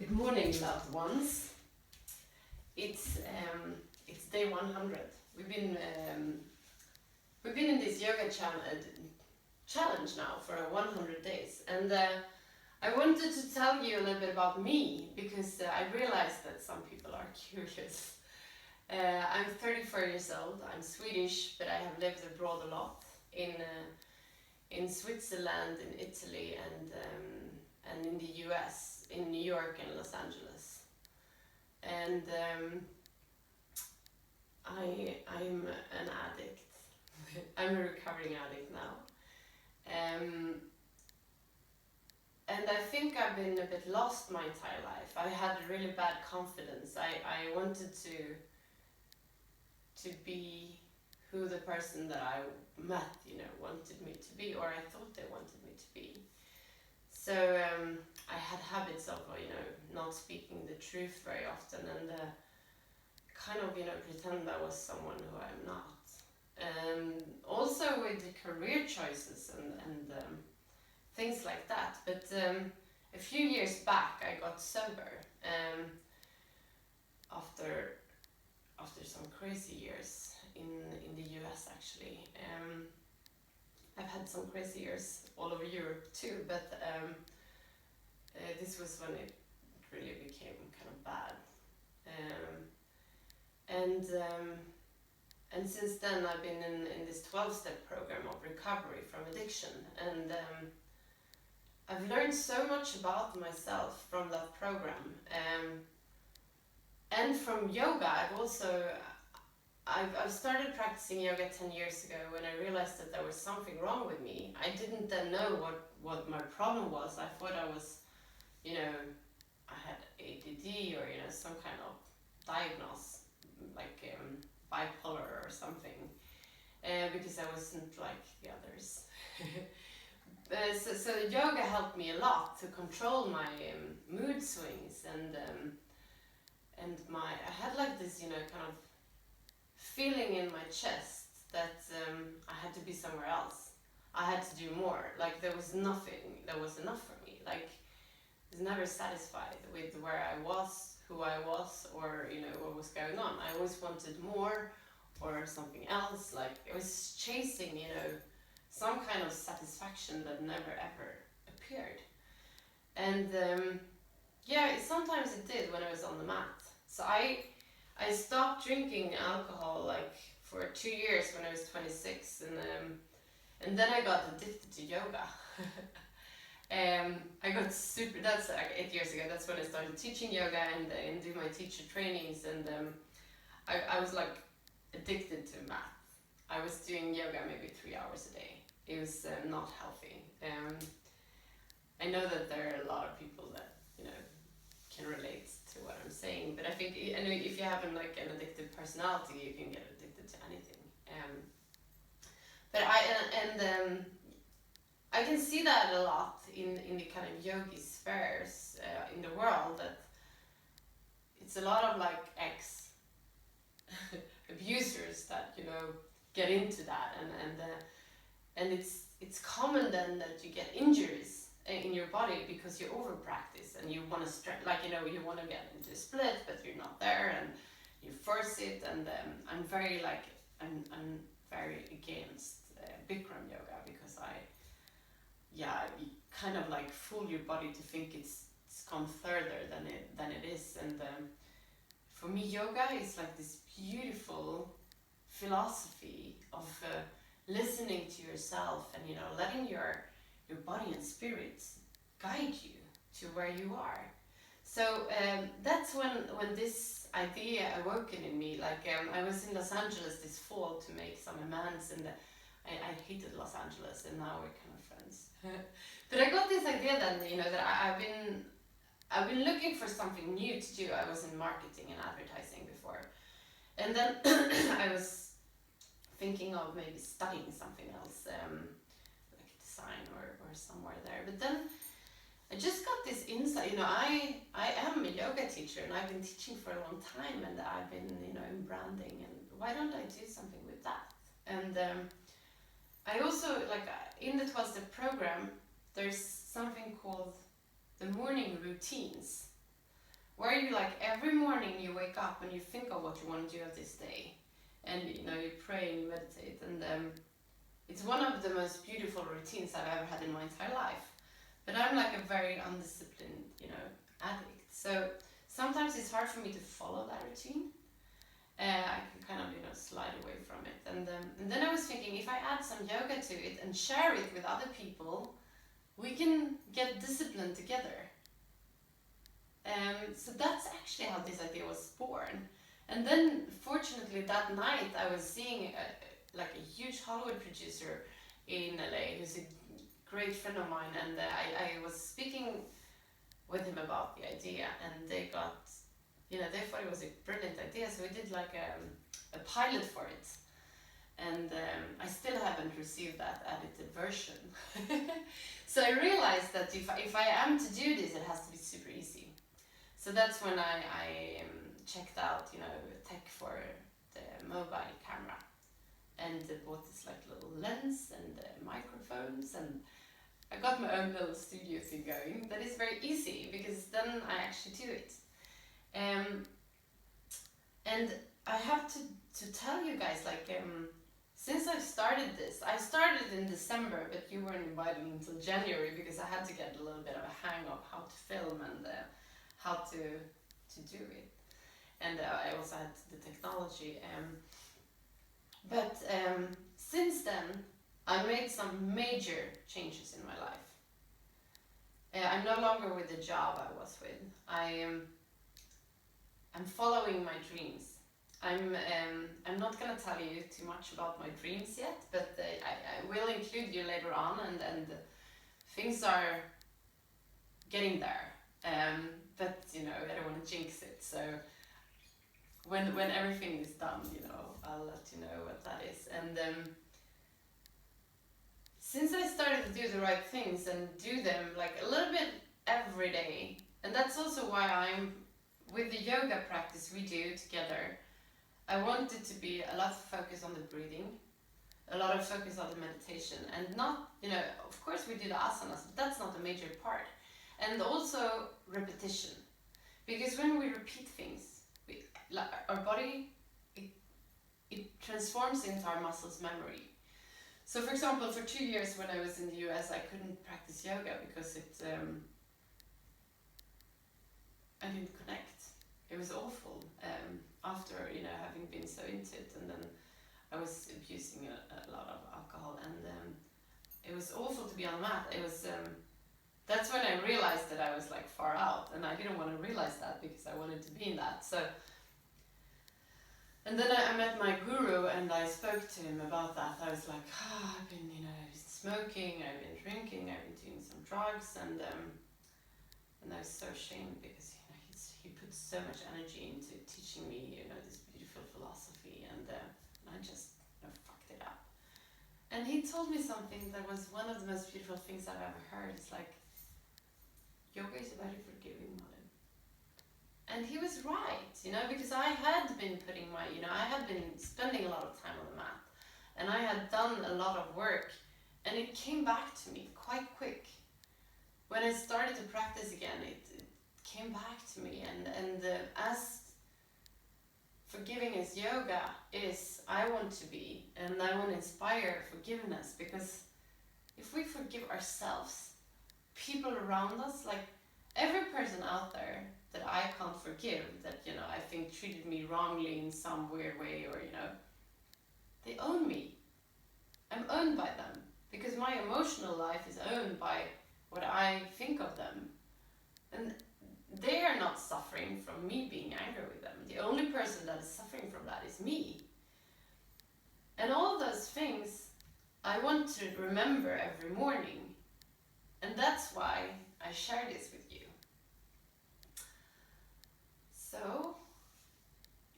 Good morning, loved ones. It's day 100. We've been in this yoga challenge now for 100 days, and I wanted to tell you a little bit about me because I realized that some people are curious. I'm 34 years old. I'm Swedish, but I have lived abroad a lot in Switzerland, in Italy, and in the US, in New York and Los Angeles. And I'm an addict. I'm a recovering addict now. And I think I've been a bit lost my entire life. I had a really bad confidence. I wanted to be who the person that I met, wanted me to be, or I thought they wanted me to be. So I had habits of, not speaking the truth very often, and kind of, pretend I was someone who I'm not. Also with the career choices and things like that. But a few years back, I got sober after some crazy years in the US, actually. I've had some crazy years all over Europe too, but this was when it really became kind of bad. And since then I've been in this 12-step program of recovery from addiction, and I've learned so much about myself from that program. And from yoga, I've started practicing yoga 10 years ago when I realized that there was something wrong with me. I didn't then know what my problem was. I thought I was, I had ADD or, some kind of diagnosis, like bipolar or something, because I wasn't like the others. So yoga helped me a lot to control my mood swings, and I had like this, kind of feeling in my chest that I had to be somewhere else. I had to do more. Like there was nothing that was enough for me. Like I was never satisfied with where I was, who I was, or what was going on. I always wanted more or something else. Like I was chasing, some kind of satisfaction that never ever appeared. And sometimes it did when I was on the mat. So I stopped drinking alcohol like for 2 years when I was 26, and then I got addicted to yoga. I got that's like 8 years ago. That's when I started teaching yoga and do my teacher trainings, and I was like addicted to math. I was doing yoga maybe 3 hours a day. It was not healthy. I know that there are a lot of people that can relate to what I'm saying, but I think if you have an addictive personality, you can get addicted to anything. But I can see that a lot in the kind of yogi spheres in the world, that it's a lot of like ex abusers that get into that, and it's common then that you get injuries in your body because you over practice and you want to you want to get into a split, but you're not there, and you force it. And I'm very against Bikram yoga, because you kind of like fool your body to think it's gone further than it is. And for me, yoga is like this beautiful philosophy of listening to yourself and letting your body and spirit guide you to where you are. So that's when this idea awoken in me. Like I was in Los Angeles this fall to make some amends, and I hated Los Angeles, and now we're kind of friends. But I got this idea then, that I've been looking for something new to do. I was in marketing and advertising before, and then I was thinking of maybe studying something else, like design or somewhere there. But then I just got this insight. I am a yoga teacher, and I've been teaching for a long time, and I've been in branding, and why don't I do something with that? And I also in the 12-step program, there's something called the morning routines. where you like every morning you wake up and you think of what you want to do of this day, and you know, you pray and you meditate, and it's one of the most beautiful routines I've ever had in my entire life. But I'm like a very undisciplined, you know, addict. So sometimes it's hard for me to follow that routine. I can kind of, you know, slide away from it. And then I was thinking, if I add some yoga to it and share it with other people, we can get disciplined together. So that's actually how this idea was born. And then, fortunately, that night I was seeing like a huge Hollywood producer in LA who's a great friend of mine, and I was speaking with him about the idea, and they got, you know, they thought it was a brilliant idea, so we did like a pilot for it. And I still haven't received that edited version. So I realized that if I am to do this, it has to be super easy. So that's when I checked out, you know, tech for the mobile camera, and bought this like little lens and microphones, and I got my own little studio thing going. That is very easy because then I actually do it. And I have to tell you guys, like, since I've started this, I started in December, but you weren't invited until January because I had to get a little bit of a hang of how to film and how to do it. And I also had the technology. But since then, I made some major changes in my life. I'm no longer with the job I was with. I'm following my dreams. I'm not gonna tell you too much about my dreams yet, but I will include you later on, and things are getting there. But you know, I don't want to jinx it. So when everything is done, you know, I'll let you know what that is. And since I started to do the right things and do them like a little bit every day, and that's also why I'm with the yoga practice we do together, I want it to be a lot of focus on the breathing, a lot of focus on the meditation, and not, you know, of course we do the asanas, but that's not a major part. And also repetition, because when we repeat things, our body, it transforms into our muscles' memory. So for example, for 2 years when I was in the US, I couldn't practice yoga because I didn't connect. It was awful. After, you know, having been so into it, and then I was abusing a lot of alcohol, and it was awful to be on the mat. It was that's when I realized that I was like far out, and I didn't want to realize that because I wanted to be in that. So, and then I met my guru, and I spoke to him about that. I was like, I've been, you know, smoking, I've been drinking, I've been doing some drugs, and I was so ashamed because, you know, he put so much energy into teaching me, you know, this beautiful philosophy, and I just, you know, fucked it up. And he told me something that was one of the most beautiful things I've ever heard. It's like, yoga is about forgiving, Malin. And he was right, you know, because I had been putting my, you know, I had been spending a lot of time on the mat, and I had done a lot of work, and it came back to me quite quick. When I started to practice again, it came back to me, and as forgiving as yoga is, I want to be, and I want to inspire forgiveness, because if we forgive ourselves, people around us, like every person out there that I can't forgive, that, you know, I think treated me wrongly in some weird way, or, you know, they own me. I'm owned by them, because my emotional life is owned by what I think of them. And they are not suffering from me being angry with them. The only person that is suffering from that is me. And all those things I want to remember every morning. And that's why I share this with you. So,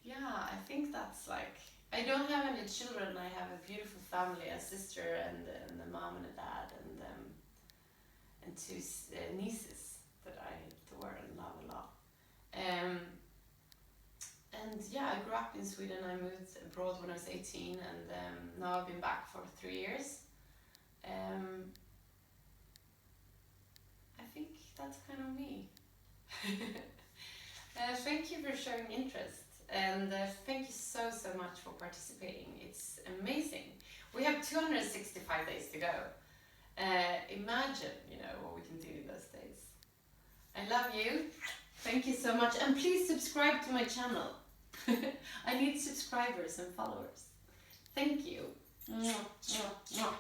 yeah, I think that's like, I don't have any children. I have a beautiful family, a sister and a mom and a dad, and two nieces that I adore and love a lot. And yeah, I grew up in Sweden. I moved abroad when I was 18, and now I've been back for 3 years. I think that's kind of me. Thank you for showing interest, and thank you so much for participating. It's amazing. We have 265 days to go. Imagine, what we can do in those days. I love you. Thank you so much, and please subscribe to my channel. I need subscribers and followers. Thank you. Mwah, mwah, mwah.